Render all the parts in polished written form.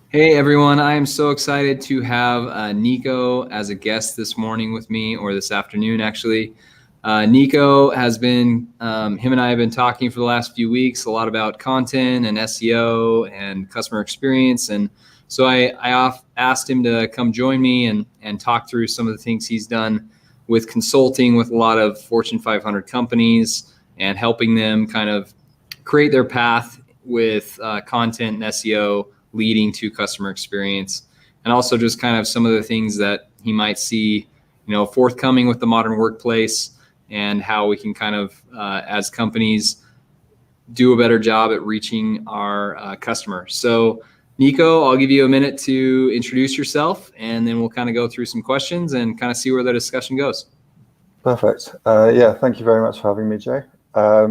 Hey everyone, I am so excited to have Nico as a guest this morning with me, or this afternoon actually. Nico has been, him and I have been talking for the last few weeks a lot about content and SEO and customer experience. And so I asked him to come join me and talk through some of the things he's done with consulting with a lot of Fortune 500 companies and helping them kind of create their path with content and SEO leading to customer experience, and also just kind of some of the things that he might see, forthcoming with the modern workplace and how we can kind of, as companies, do a better job at reaching our customers. So, Nico, I'll give you a minute to introduce yourself, and then we'll kind of go through some questions and kind of see where the discussion goes. Perfect. Yeah, thank you very much for having me, Jay. I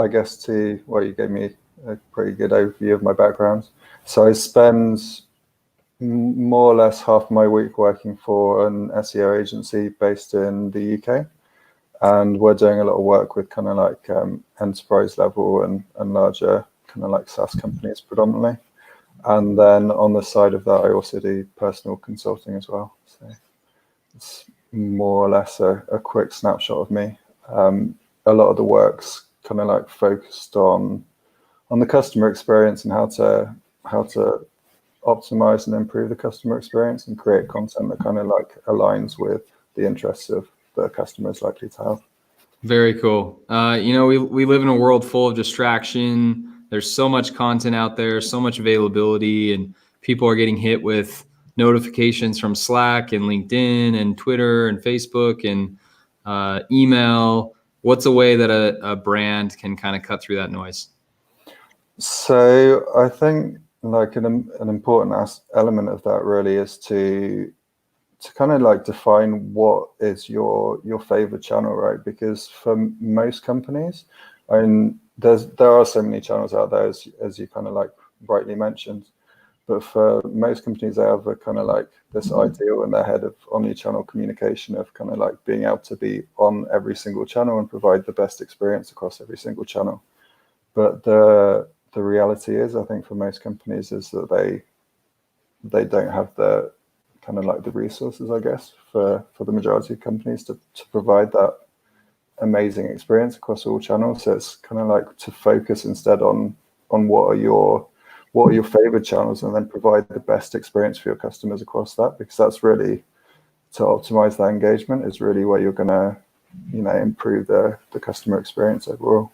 guess you gave me a pretty good overview of my background. So I spend more or less half my week working for an SEO agency based in the UK. And we're doing a lot of work with kind of like enterprise level and larger kind of like SaaS companies predominantly. And then on the side of that, I also do personal consulting as well. So it's more or less a quick snapshot of me. A lot of the work's kind of like focused on the customer experience and how to optimize and improve the customer experience and create content that kind of like aligns with the interests of the customer is likely to have. Very cool. We live in a world full of distraction. There's so much content out there, so much availability, and people are getting hit with notifications from Slack and LinkedIn and Twitter and Facebook and email. What's a way that a brand can kind of cut through that noise? So I think like an important element of that really is to kind of like define what is your favorite channel, right? Because for most companies, there are so many channels out there as you kind of like rightly mentioned, but for most companies, they have a kind of like this ideal in their head of omni-channel communication, of kind of like being able to be on every single channel and provide the best experience across every single channel. But the reality is, I think for most companies, is that they don't have the kind of like the resources, I guess, for the majority of companies to provide that amazing experience across all channels. So it's kind of like to focus instead on what are your favorite channels, and then provide the best experience for your customers across that, because that's really, to optimize that engagement is really where you're gonna improve the customer experience overall.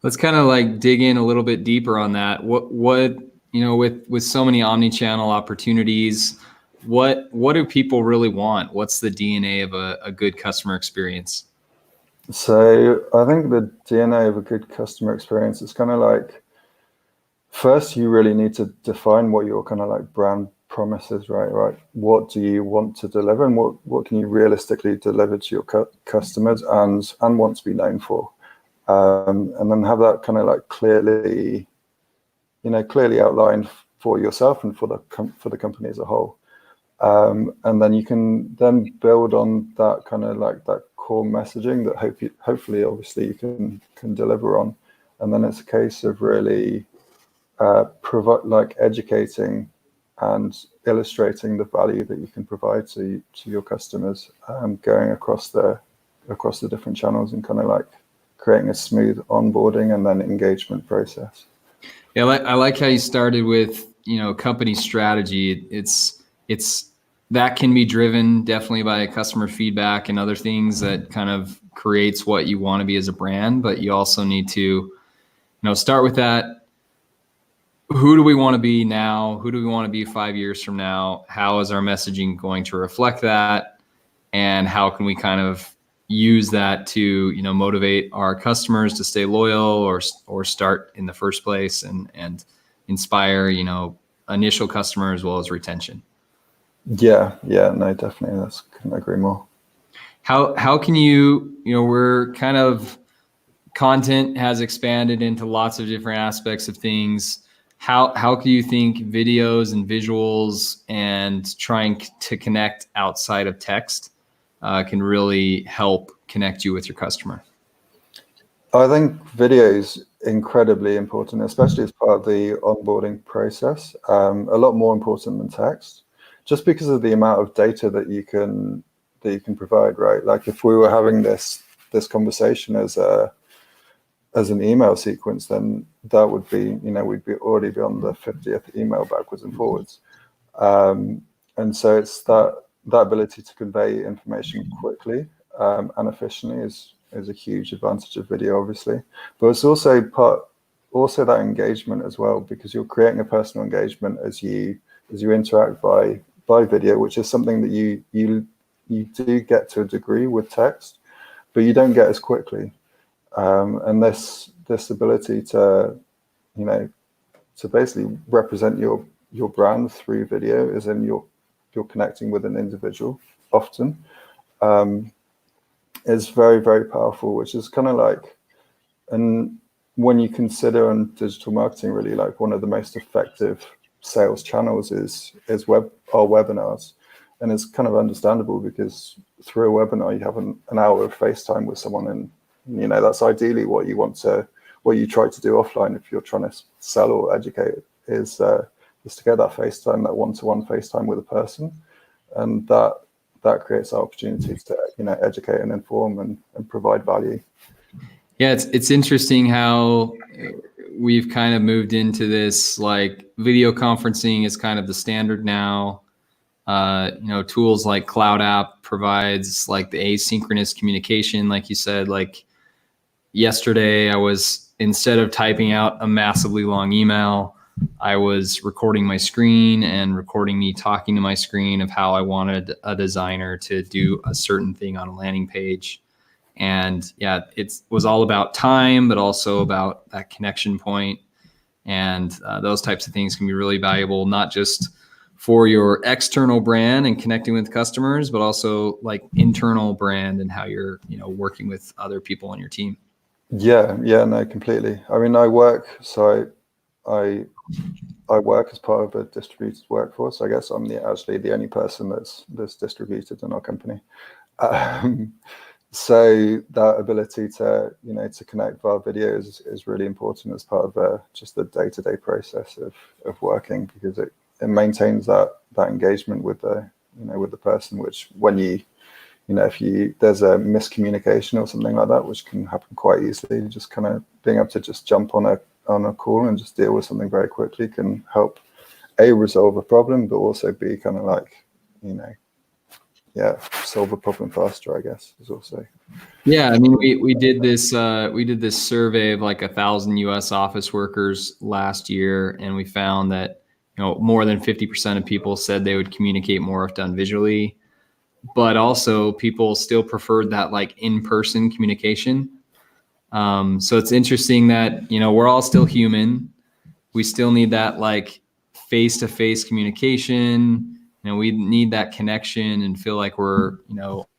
Let's kind of like dig in a little bit deeper on that. What with so many omni-channel opportunities, what do people really want? What's the DNA of a good customer experience? So I think the DNA of a good customer experience is kind of like, first you really need to define what your kind of like brand promise is, right? What do you want to deliver, and what can you realistically deliver to your customers and want to be known for? And then have that kind of like clearly outlined for yourself and for the company as a whole. And then you can then build on that kind of like that core messaging that hopefully obviously you can deliver on. And then it's a case of really educating and illustrating the value that you can provide to your customers, going across the different channels, and kind of like creating a smooth onboarding and then engagement process. Yeah, I like how you started with, company strategy. It's that can be driven definitely by customer feedback and other things that kind of creates what you want to be as a brand, but you also need to, start with that. Who do we want to be now? Who do we want to be 5 years from now? How is our messaging going to reflect that? And how can we kind of use that to, motivate our customers to stay loyal or start in the first place, and inspire, initial customer as well as retention? Yeah, no, definitely. Couldn't agree more. How can we're kind of, content has expanded into lots of different aspects of things. How do you think videos and visuals and trying to connect outside of text can really help connect you with your customer? I think videos incredibly important, especially as part of the onboarding process. A lot more important than text, just because of the amount of data that you can provide, right? Like if we were having this conversation as an email sequence, then that would be, we'd be already be on the 50th email backwards and forwards. And so it's that ability to convey information quickly and efficiently is a huge advantage of video, obviously. But it's also that engagement as well, because you're creating a personal engagement as you interact by video, which is something that you do get to a degree with text, but you don't get as quickly. And this ability to, to basically represent your brand through video, as in you're connecting with an individual often, is very, very powerful, which is kind of like, and when you consider on digital marketing, really, like one of the most effective sales channels is webinars. And it's kind of understandable, because through a webinar you have an hour of FaceTime with someone, and that's ideally what you try to do offline if you're trying to sell or educate, is to get that FaceTime, that one-to-one FaceTime with a person, and that creates the opportunity to educate and inform and provide value. Yeah, it's interesting how we've kind of moved into this, like video conferencing is kind of the standard now. Tools like Cloud App provides like the asynchronous communication, like you said. Like yesterday, instead of typing out a massively long email, I was recording my screen and recording me talking to my screen of how I wanted a designer to do a certain thing on a landing page. And yeah, it was all about time, but also about that connection point. And those types of things can be really valuable, not just for your external brand and connecting with customers, but also like internal brand and how you're, working with other people on your team. Yeah, no, completely. I mean, I work as part of a distributed workforce. I guess I'm actually the only person that's distributed in our company. So that ability to connect via video is really important as part of just the day-to-day process of working, because it maintains that engagement with the person, which when if there's a miscommunication or something like that, which can happen quite easily, just kind of being able to just jump on a call and just deal with something very quickly can help resolve a problem, but also be kind of like, solve a problem faster, I guess, is also. Yeah, I mean, we did this survey of like 1,000 U.S. office workers last year, and we found that more than 50% of people said they would communicate more if done visually, but also people still preferred that like in-person communication. So it's interesting that we're all still human. We still need that like face-to-face communication. We need that connection and feel like we're,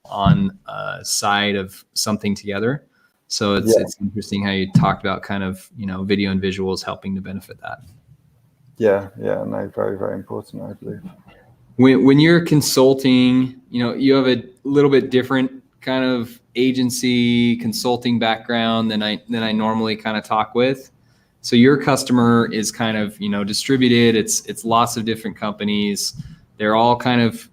on a side of something together. So it's interesting how you talked about kind of, video and visuals helping to benefit that. Yeah, no, very, very important, I believe. When you're consulting, you have a little bit different kind of agency consulting background than I normally kind of talk with. So your customer is kind of, distributed. It's lots of different companies. They're all kind of,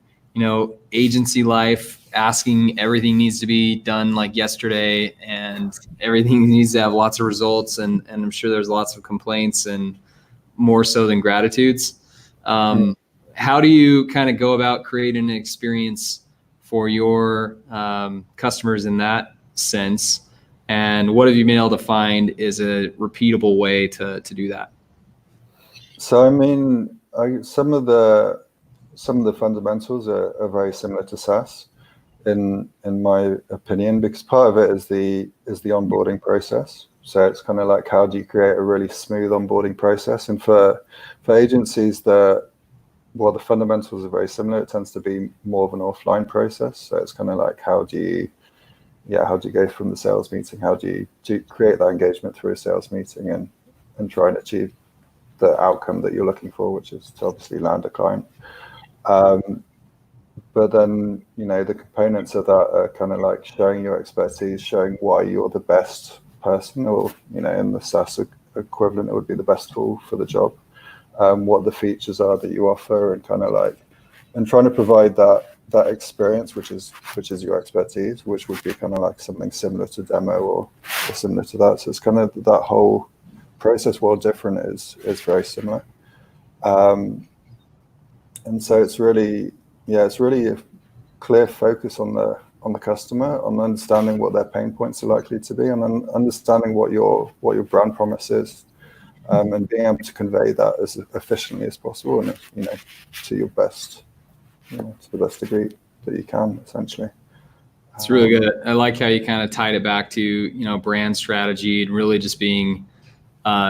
agency life, asking everything needs to be done like yesterday, and everything needs to have lots of results. And I'm sure there's lots of complaints, and more so than gratitudes. How do you kind of go about creating an experience for your customers in that sense? And what have you been able to find is a repeatable way to do that? So, I mean, some of the fundamentals are very similar to SaaS, in my opinion, because part of it is the onboarding process. So it's kind of like, how do you create a really smooth onboarding process? And for agencies, the fundamentals are very similar. It tends to be more of an offline process. So it's kind of like, how do you go from the sales meeting? How do you create that engagement through a sales meeting and try and achieve the outcome that you're looking for, which is to obviously land a client. But then, the components of that are kind of like showing your expertise, showing why you're the best person, or in the SaaS equivalent, it would be the best tool for the job. What the features are that you offer, and and trying to provide that experience, which is your expertise, which would be kind of like something similar to demo or similar to that. So it's kind of that whole process, while different, is very similar. And so it's really a clear focus on the customer, on understanding what their pain points are likely to be, and then understanding what your brand promise is, and being able to convey that as efficiently as possible, and to your best, to the best degree that you can, essentially. It's really good. I like how you kind of tied it back to brand strategy, and really just being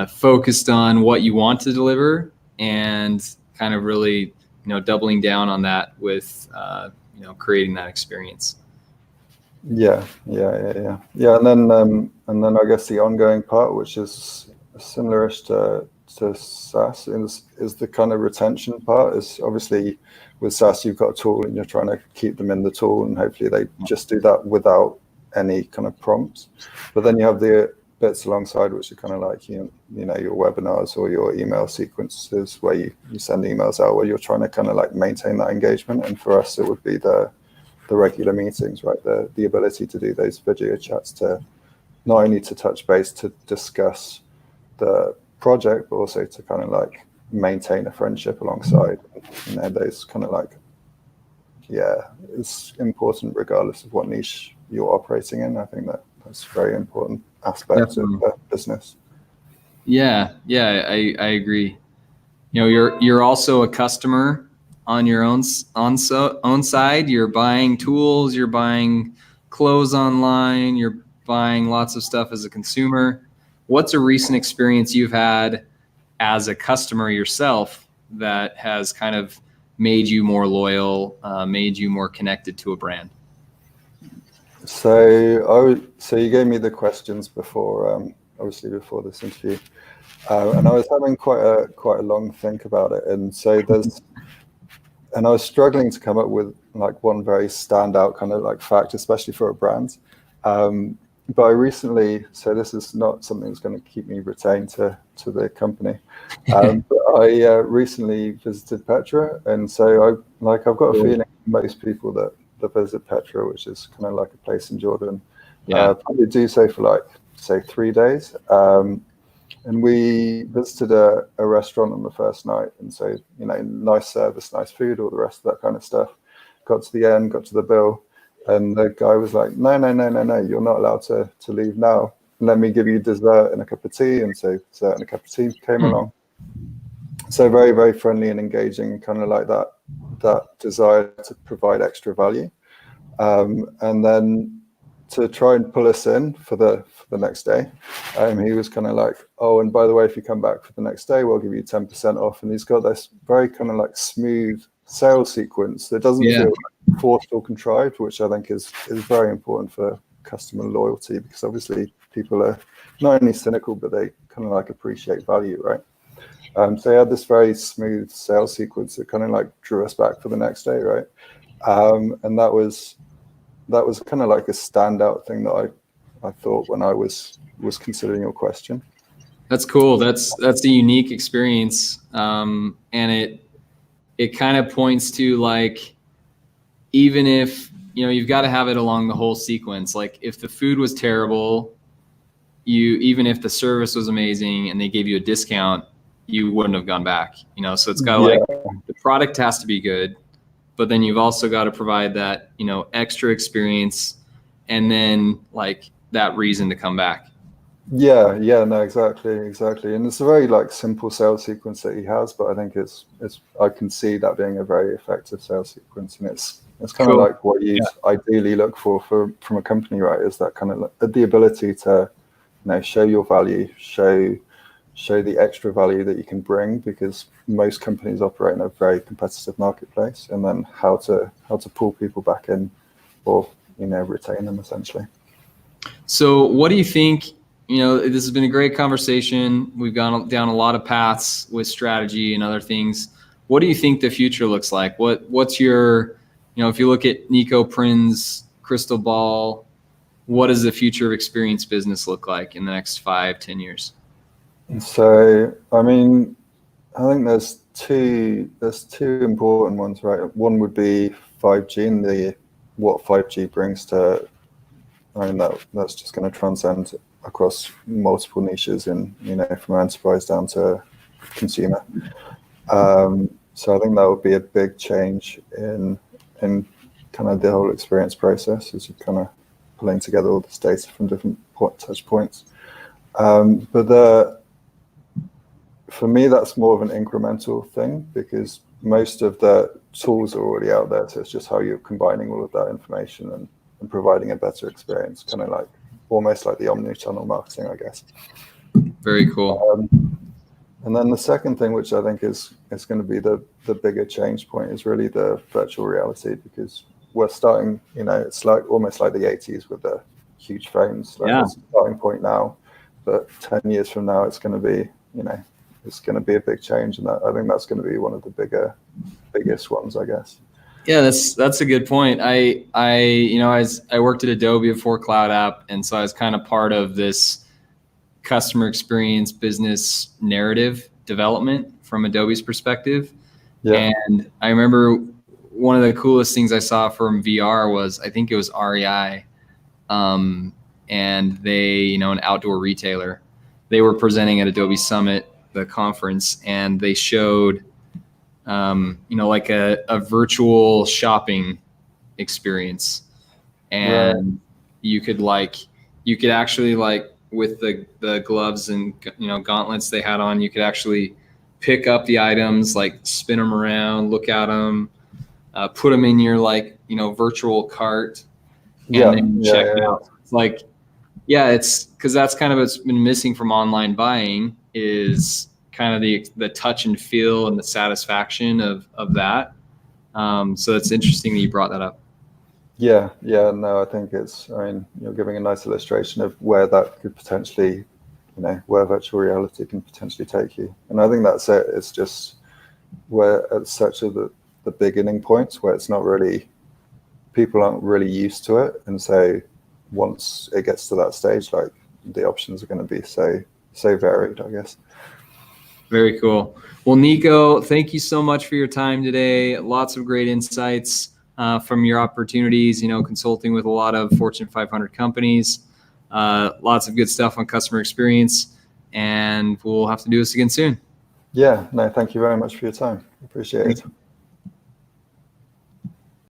focused on what you want to deliver, and kind of really doubling down on that with creating that experience. Yeah. And then I guess the ongoing part, which is similar-ish to SaaS, is the kind of retention part. Is obviously with SaaS, you've got a tool and you're trying to keep them in the tool, and hopefully they just do that without any kind of prompts. But then you have the bits alongside, which are kind of like your webinars or your email sequences, where you send emails out, where you're trying to kind of like maintain that engagement. And for us, it would be the regular meetings, right? The ability to do those video chats, to not only to touch base, to discuss the project, but also to kind of like maintain a friendship alongside. Those kind of like, it's important regardless of what niche you're operating in. I think that's a very important aspect of business. Yeah, I agree. You're also a customer on your own side. You're buying tools, you're buying clothes online, you're buying lots of stuff as a consumer. What's a recent experience you've had as a customer yourself that has kind of made you more loyal, made you more connected to a brand? So you gave me the questions before, obviously before this interview, and I was having quite a long think about it, and I was struggling to come up with like one very standout kind of like fact, especially for a brand. But I recently, so this is not something that's going to keep me retained to the company, but I recently visited Petra, and so I've got a feeling most people that visit Petra, which is kind of like a place in Jordan, probably do so for like, say, 3 days. And we visited a restaurant on the first night, and so nice service, nice food, all the rest of that kind of stuff. Got to the end, got to the bill, and the guy was like, no, you're not allowed to leave now. Let me give you dessert and a cup of tea. And so dessert and a cup of tea came along. So very, very friendly and engaging, kind of like that desire to provide extra value. And then to try and pull us in for the next day, he was kind of like, oh, and by the way, if you come back for the next day, we'll give you 10% off. And he's got this very kind of like smooth sales sequence that doesn't feel like forced or contrived, which I think is very important for customer loyalty, because obviously people are not only cynical, but they kind of like appreciate value, right? So he had this very smooth sales sequence that kind of like drew us back for the next day, right? And that was kind of like a standout thing that I thought when I was considering your question. That's cool. That's a unique experience, and it kind of points to like, even if you've got to have it along the whole sequence. Like if the food was terrible, even if the service was amazing and they gave you a discount, you wouldn't have gone back. So it's got like the product has to be good, but then you've also got to provide that extra experience, and then like that reason to come back. No, exactly, and it's a very like simple sales sequence that he has, but I think it's I can see that being a very effective sales sequence, and it's kind of like what you ideally look for from a company, right? Is that kind of like the ability to show your value, show the extra value that you can bring, because most companies operate in a very competitive marketplace, and then how to pull people back in, or retain them essentially. So what do you think? This has been a great conversation. We've gone down a lot of paths with strategy and other things. What do you think the future looks like? What's your, if you look at Nico Prins' crystal ball, what does the future of experience business look like in the next 5-10 years? So, I mean, I think there's two important ones, right? One would be 5G and what 5G brings to. I mean, that's just going to transcend across multiple niches, and from enterprise down to consumer. So I think that would be a big change in kind of the whole experience process, as you're kind of pulling together all this data from different touch points. But for me, that's more of an incremental thing, because most of the tools are already out there. So it's just how you're combining all of that information and providing a better experience, kind of like almost like the omni-channel marketing, I guess. Very cool. And then the second thing, which I think is going to be the bigger change point, is really the virtual reality, because we're starting, it's like almost like the 80s with the huge phones. Like It's a starting point now, but 10 years from now, it's going to be, it's going to be a big change. And I think that's going to be one of the biggest ones, I guess. Yeah, that's a good point. I worked at Adobe before Cloud App, and so I was kind of part of this customer experience business narrative development from Adobe's perspective. Yeah. And I remember one of the coolest things I saw from VR was, I think it was REI, and they, an outdoor retailer, they were presenting at Adobe Summit, the conference, and they showed like a virtual shopping experience. And you could actually, like, with the gloves and, gauntlets they had on, you could actually pick up the items, like spin them around, look at them, put them in your, like, virtual cart, and then check it out. It's like, it's because that's kind of what's been missing from online buying, is kind of the touch and feel and the satisfaction of that. So it's interesting that you brought that up. Yeah, no, I think you're giving a nice illustration of where that could potentially, where virtual reality can potentially take you. And I think that's it. It's just where at such the beginning points where it's not really, people aren't really used to it. And so once it gets to that stage, like, the options are going to be so varied, I guess. Very cool. Well, Nico, thank you so much for your time today. Lots of great insights from your opportunities, consulting with a lot of Fortune 500 companies. Lots of good stuff on customer experience, and we'll have to do this again soon. Yeah, no, thank you very much for your time. Appreciate it.